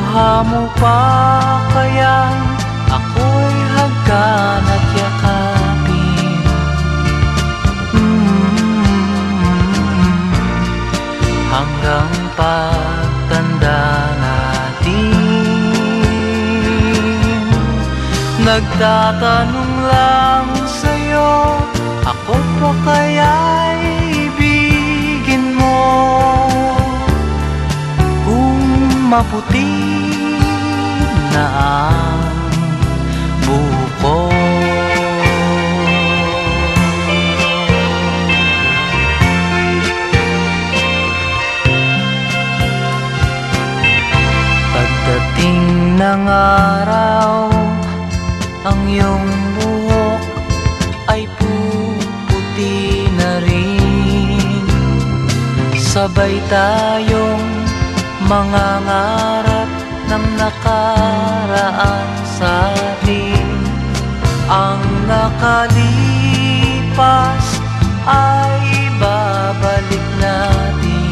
mo pa kaya ako'y hagkan at yakapin? Hanggang pagtanda natin, nagtatanong lang sa'yo, ako pa kaya'y ibigin mo? Kung maputi na ang buko, pagdating ng araw, ang iyong buhok ay puputi na rin. Sabay tayong mangangarap ng nakaraan sa atin. Ang nakalipas ay babalik natin.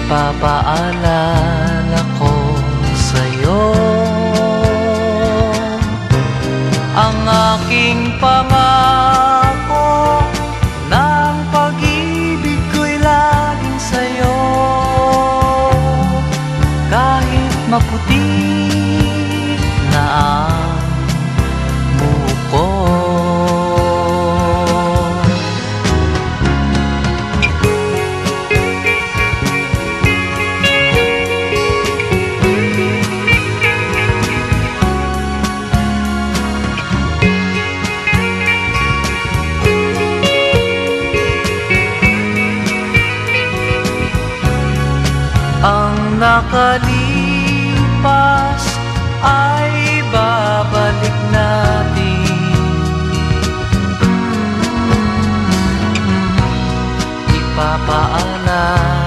Ipapaalala ko sa'yo ang aking pangako, ng pag-ibig ko'y laging sa'yo. Kahit maputi na ang buko. Ang nakalipas ay babalik natin. Ipapaalala